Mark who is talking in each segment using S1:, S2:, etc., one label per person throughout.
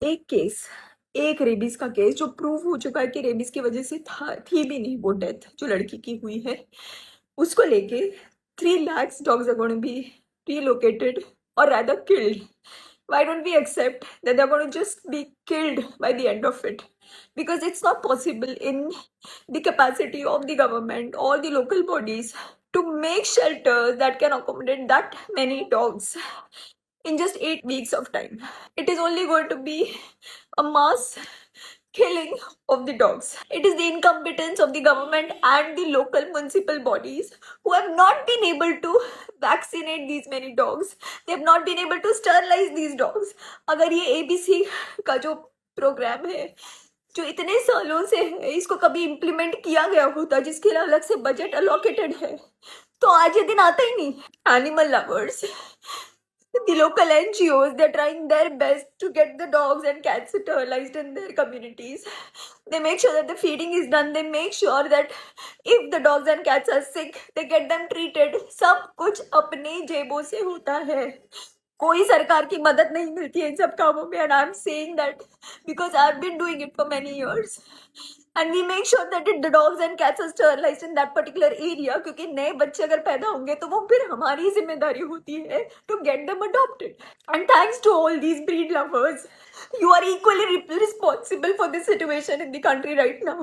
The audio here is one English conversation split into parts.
S1: एक केस, एक रेबीज़ का केस जो प्रूव हो चुका है कि रेबीज़ की वज़ह से थी भी नहीं वो डेथ जो लड़की की हुई है। उसको लेके 3 lakhs dogs are gonna be relocated or rather killed. Why don't we accept that they're going to just be killed by the end of it? Because it's not possible in the capacity of the government or the local bodies to make shelters that can accommodate that many dogs in just 8 weeks of time. It is only going to be a mass killing of the dogs. It is the incompetence of the government and the local municipal bodies who have not been able to vaccinate these many dogs. They have not been able to sterilize these dogs. अगर ये ABC का जो programme है जो इतने सालों से है इसको कभी इम्प्लीमेंट किया गया होता जिसके लिए अलग से बजट अलोकेटेड है तो आज ये दिन आता ही नहीं. Animal lovers, the local NGOs, they're trying their best to get the dogs and cats sterilized in their communities. They make sure that the feeding is done. They make sure that if the dogs and cats are sick, they get them treated. सब कुछ अपने जेबों से होता है. कोई सरकार की मदद नहीं मिलती है इन सब कामों में. And I'm saying that because I've been doing it for many years. And we make sure that the dogs and cats are sterilized in that particular area क्योंकि नए बच्चे अगर पैदा होंगे तो वो फिर हमारी जिम्मेदारी होती है to get them adopted. And thanks to all these breed lovers, you are equally responsible for this situation in the country right now.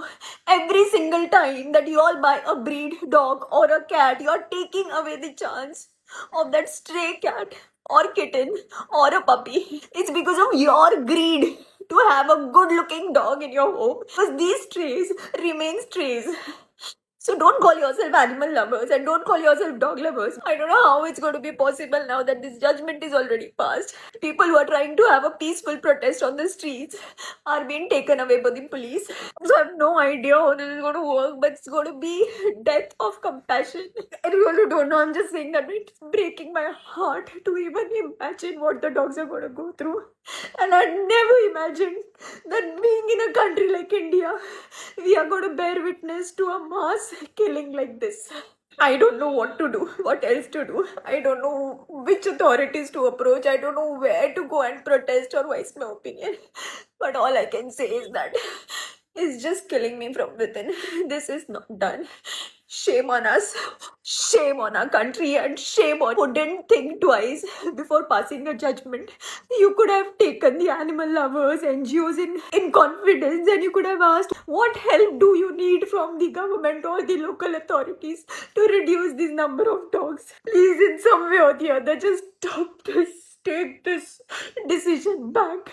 S1: Every single time that you all buy a breed dog or a cat, you are taking away the chance of that stray cat or kitten or a puppy. It's because of your greed to have a good looking dog in your home because these strays remain strays. So don't call yourself animal lovers and don't call yourself dog lovers. I don't know how it's going to be possible now that this judgment is already passed. People who are trying to have a peaceful protest on the streets are being taken away by the police. So I have no idea how this is going to work, but it's going to be death of compassion. I really don't know. I'm just saying that it's breaking my heart to even imagine what the dogs are going to go through. And I never imagined that being in a country like India, we are going to bear witness to a mass killing like this. I don't know what to do, what else to do. I don't know which authorities to approach. I don't know where to go and protest or voice my opinion. But all I can say is that it's just killing me from within. This is not done. Shame on us, shame on our country, and shame on who didn't think twice before passing a judgment. You could have taken the animal lovers, NGOs in confidence, and you could have asked, what help do you need from the government or the local authorities to reduce this number of dogs? Please, in some way or the other, just stop this, take this decision back.